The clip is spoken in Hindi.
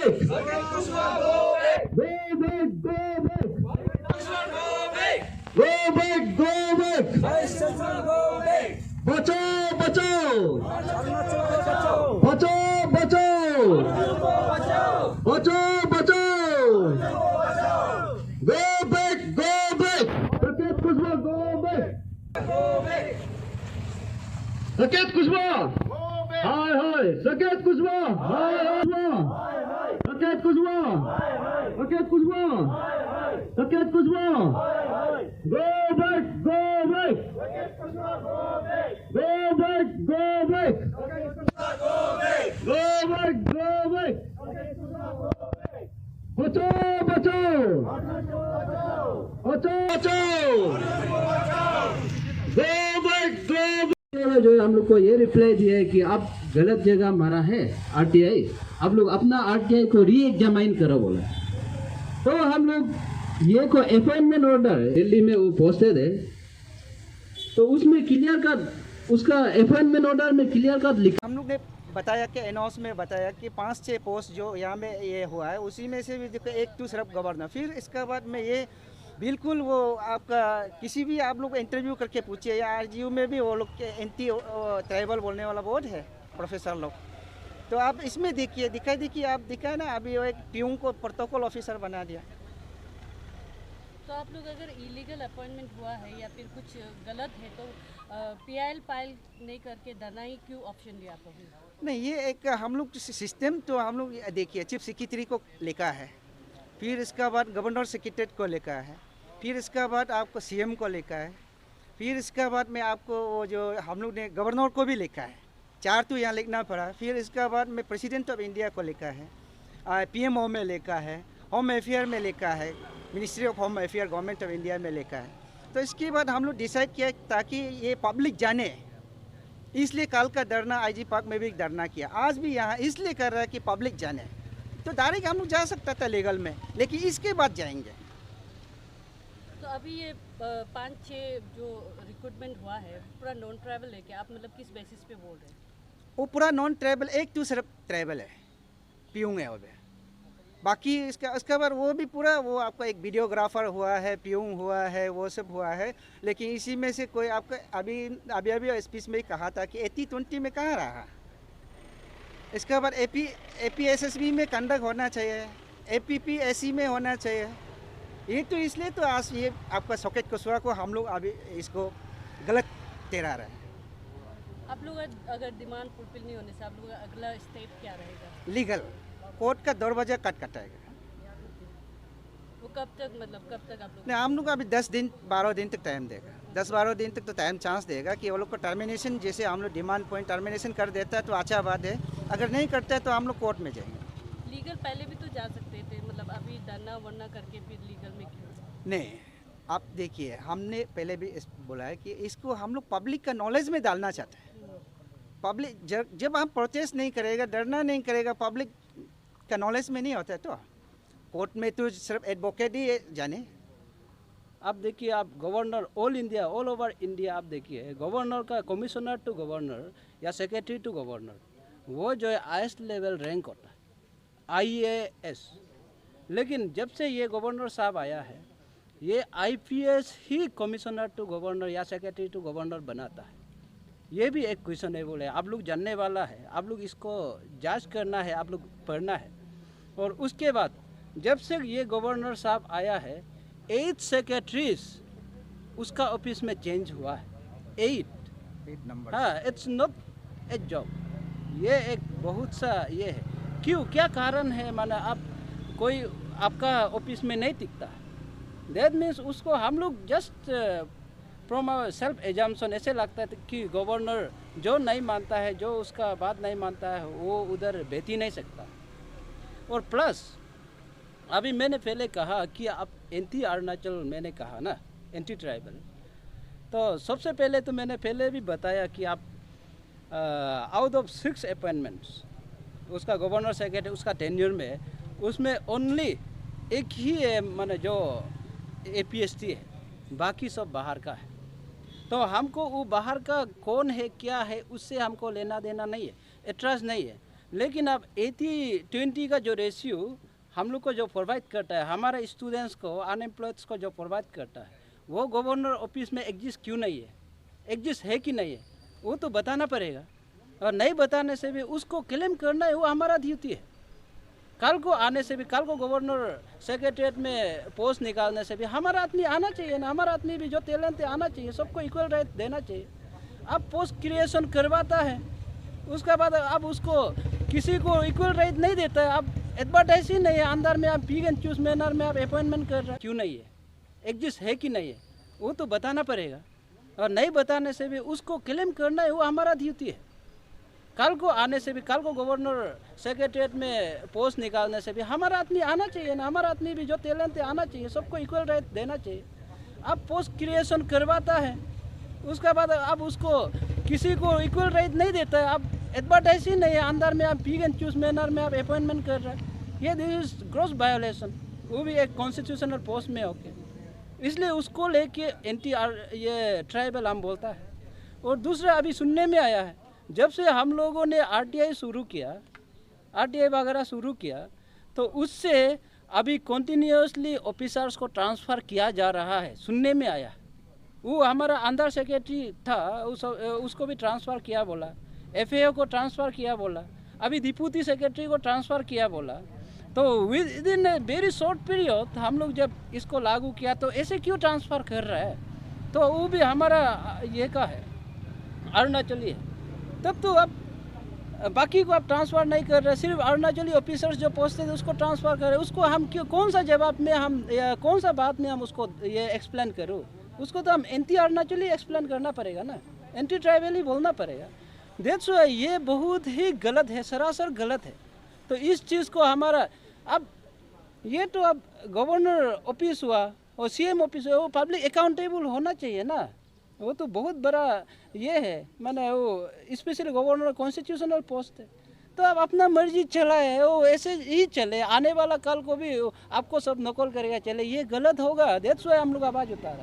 Saket Kushwaha, go back. Go back, go back. Kushwaha, go back. Go back, go back. Vice Chancellor, go back. बचाओ बचाओ अरुणाचल को बचाओ. बचाओ बचाओ को बचाओ. बचाओ बचाओ गो बैक सकेत Kushwaha go back Go back. सकेत कुशवाहा हाय हाय सकेत कुशवाहा हाय हाय सकेत कुशवाहा सकेत कुशवाहा सकेत Kushwaha go back go back go back go back go back go back बचाओ बचाओ बचाओ बचाओ गो बैक गो जो हम लोग को ये रिप्लाई दिया है कि आप गलत जगह मारा है आरटीआई, आप लोग अपना आरटीआई को री एग्जामाइन करो बोला। तो हम लोग ये को अपॉइंटमेंट ऑर्डर दिल्ली में वो पोस्टेड है, तो उसमें क्लियर कट उसका अपॉइंटमेंट ऑर्डर में क्लियर कट लिखा। हम लोग ने बताया कि अनाउंस में बताया कि 5-6 पोस्ट जो यहाँ में ये हुआ है उसी में से भी देखो एक तो सिर्फ गवर्नर, फिर इसके बाद में ये बिल्कुल वो आपका किसी भी आप लोग इंटरव्यू करके पूछिए या आरजीयू में भी वो लोग के एंटी ट्राइबल बोलने वाला बोर्ड है प्रोफेसर लोग, तो आप इसमें देखिए देखिए आप दिखाए ना, अभी वो एक पीयून को प्रोटोकॉल ऑफिसर बना दिया। तो आप लोग अगर इलीगल अपॉइंटमेंट हुआ है या फिर कुछ गलत है तो पीआईएल फाइल नहीं करके धरना ही क्यों ऑप्शन लिया आपको? नहीं, ये एक हम लोग सिस्टम तो हम लोग देखिए चीफ सेक्रेटरी को लिखा है, फिर इसका बाद गवर्नर सेक्रेटरी को लिखा है, फिर इसका बाद आपको सीएम को लिखा है, फिर इसका बाद में आपको वो जो हम लोग ने गवर्नर को भी लिखा है, 4 तो यहाँ लिखना पड़ा, फिर इसका बाद में प्रेसिडेंट ऑफ इंडिया को लिखा है, पीएमओ में लिखा है, होम अफेयर में लिखा है, ministry of home affair government of India में लिखा है। तो इसके बाद हम लोग डिसाइड किया ताकि ये पब्लिक जाने, इसलिए कल का धरना आईजी पार्क में भी धरना किया, आज भी यहाँ इसलिए कर रहा है कि पब्लिक जाने। तो डायरेक्ट हम लोग जा सकता था लीगल में, लेकिन इसके बाद जाएंगे। तो अभी ये 5-6 जो रिक्रूटमेंट हुआ है पूरा नॉन ट्रैवल है क्या? आप मतलब किस बेसिस पे बोल रहे हैं? वो पूरा नॉन ट्रैवल, एक तो सिर्फ ट्रैवल है, पीयूंग है वो भी, बाकी इसका बाद वो भी पूरा वो आपका एक वीडियोग्राफर हुआ है, पीयूंग हुआ है, वो सब हुआ है। लेकिन इसी में से कोई आपका अभी स्पीच में ही कहा था कि 80-20 में कहाँ रहा। इसके बाद एपीएसएसबी में कंडक्ट होना चाहिए, एपीपीएससी में होना चाहिए। ये तो इसलिए तो आज ये आपका सकेत कुशवाहा को हम लोग अभी इसको गलत ठहरा रहे हैं। आप लोग अगर डिमांड फुलफिल नहीं होने से आप लोग का अगला स्टेप क्या रहेगा? लीगल कोर्ट का दरवाजा कटाएगा। वो कब तक, मतलब कब तक आप लोग? नहीं, हम लोग अभी 10-12 दिन तक टाइम देगा, 10-12 दिन तक तो टाइम चांस देगा कि वो लोग को टर्मिनेशन, जैसे हम लोग डिमांड पॉइंट टर्मिनेशन कर देता है तो अच्छा बात है, अगर नहीं करता है तो हम लोग कोर्ट में जाएंगे। लीगल पहले भी तो जा सकते थे, मतलब अभी धरना वरना करके फिर लीगल में क्यों? नहीं, आप देखिए हमने पहले भी बोला है कि इसको हम लोग पब्लिक का नॉलेज में डालना चाहते हैं। पब्लिक जब हम प्रोटेस्ट नहीं करेगा, डरना नहीं करेगा, पब्लिक का नॉलेज में नहीं होता है तो कोर्ट में तो सिर्फ एडवोकेट ही जाने। आप देखिए, आप governor all India, all over India आप देखिए, गवर्नर का कमिश्नर टू गवर्नर या सेक्रेटरी टू गवर्नर, वो जो है हाईएस्ट लेवल रैंक होता है, आईएएस। लेकिन जब से ये गवर्नर साहब आया है, ये आईपीएस ही कमिश्नर टू गवर्नर या सेक्रेटरी टू गवर्नर बनाता है। ये भी एक क्वेश्चन है, बोले आप लोग जानने वाला है, आप लोग इसको जांच करना है, आप लोग पढ़ना है। और उसके बाद जब से ये गवर्नर साहब आया है, 8 सेक्रेटरीज उसका ऑफिस में चेंज हुआ है, 8 नंबर। हाँ, इट्स नॉट ए जॉब, ये एक बहुत सा ये है। क्यों, क्या कारण है? माना आप कोई आपका ऑफिस में नहीं टिकता, दैट मीन्स उसको हम लोग जस्ट फ्रॉम सेल्फ एजम्पशन ऐसे लगता है कि गवर्नर जो नहीं मानता है, जो उसका बात नहीं मानता है, वो उधर बैठ ही नहीं सकता। और प्लस अभी मैंने पहले कहा कि आप एंटी अरुणाचल, मैंने कहा ना एंटी ट्राइबल, तो सबसे पहले तो मैंने पहले भी बताया कि आप आउट ऑफ 6 अपॉइंटमेंट्स उसका गवर्नर सेक्रेटरी उसका टेन्योर में, उसमें ओनली एक ही है, माने जो एपीएसटी है, बाकी सब बाहर का है। तो हमको वो बाहर का कौन है क्या है उससे हमको लेना देना नहीं है, एट्रस्ट नहीं है। लेकिन अब 80-20 का जो रेशियो हम लोग को जो प्रोवाइड करता है, हमारे स्टूडेंट्स को, अनएम्प्लॉयड्स को जो प्रोवाइड करता है, वो गवर्नर ऑफिस में एग्जिस्ट क्यों नहीं है, एग्जिस्ट है कि नहीं है, वो तो बताना पड़ेगा। और नहीं बताने से भी उसको क्लेम करना है, वो हमारा ड्यूटी है। कल को आने से भी, कल को गवर्नर सेक्रेटरीट में पोस्ट निकालने से भी हमारा आदमी आना चाहिए ना, हमारा आदमी भी जो टैलेंट है आना चाहिए, सबको इक्वल राइट देना चाहिए। अब पोस्ट क्रिएशन करवाता है, उसके बाद अब उसको किसी को इक्वल राइट नहीं देता है। अब एडवर्टाइज ही नहीं है, अंदर में आप पिक एंड चूज मैनर में आप अपॉइंटमेंट कर रहे हैं, क्यों नहीं है, एग्जिस्ट है कि नहीं है, वो तो बताना पड़ेगा। और नहीं बताने से भी उसको क्लेम करना है, वो हमारा ड्यूटी है। कल को आने से भी, कल को गवर्नर सेक्रेटरीट में पोस्ट निकालने से भी हमारा आदमी आना चाहिए ना, हमारा आदमी भी जो टैलेंट है आना चाहिए, सबको इक्वल राइट देना चाहिए। अब पोस्ट क्रिएशन करवाता है, उसके बाद अब उसको किसी को इक्वल राइट नहीं देता है। अब एडवर्टाइज ही नहीं है, अंदर में आप पिक एंड चूज मैनर में आप अपॉइंटमेंट कर रहे हैं, ये दिस इज ग्रॉस वायोलेशन, वो भी एक कॉन्स्टिट्यूशनल पोस्ट में होके, इसलिए उसको लेके ये ट्राइबल हम बोलता है। और दूसरा अभी सुनने में आया है, जब से हम लोगों ने आरटीआई शुरू किया, आरटीआई वगैरह शुरू किया, तो उससे अभी कंटिन्यूसली ऑफिसर्स को ट्रांसफ़र किया जा रहा है, सुनने में आया। वो हमारा अंडर सेक्रेटरी था, उसको भी ट्रांसफ़र किया बोला, एफएओ को ट्रांसफ़र किया बोला, अभी डिप्टी सेक्रेटरी को ट्रांसफ़र किया बोला। तो with in a very short period हम लोग जब इसको लागू किया, तो ऐसे क्यों ट्रांसफ़र कर रहा है, तो वो भी हमारा ये का है, अरुणाचली है। तब तो अब बाकी को आप ट्रांसफ़र नहीं कर रहे, सिर्फ अरुणाचली ऑफिसर्स जो पोस्ट है उसको ट्रांसफ़र कर रहे, उसको हम क्यों, कौन सा जवाब में हम या कौन सा बात में हम उसको ये एक्सप्लेन करूँ, उसको तो हम एंटी अरुणाचली एक्सप्लेन करना पड़ेगा ना, एंटी ट्राइबल ही बोलना पड़ेगा। दैट्स व्हाई ये बहुत ही गलत है, सरासर गलत है। तो इस चीज़ को हमारा अब ये तो अब गवर्नर ऑफिस हुआ और सीएम ऑफिस हुआ, वो पब्लिक अकाउंटेबल होना चाहिए ना, वो तो बहुत बड़ा ये है, माने वो स्पेशली गवर्नर कॉन्स्टिट्यूशनल पोस्ट है। तो अब अपना मर्जी चलाए, वो ऐसे ही चले, आने वाला कल को भी आपको सब नकल करेगा चले, ये गलत होगा। दैट्स व्हाई हम लोग आवाज़ उठा रहे हैं।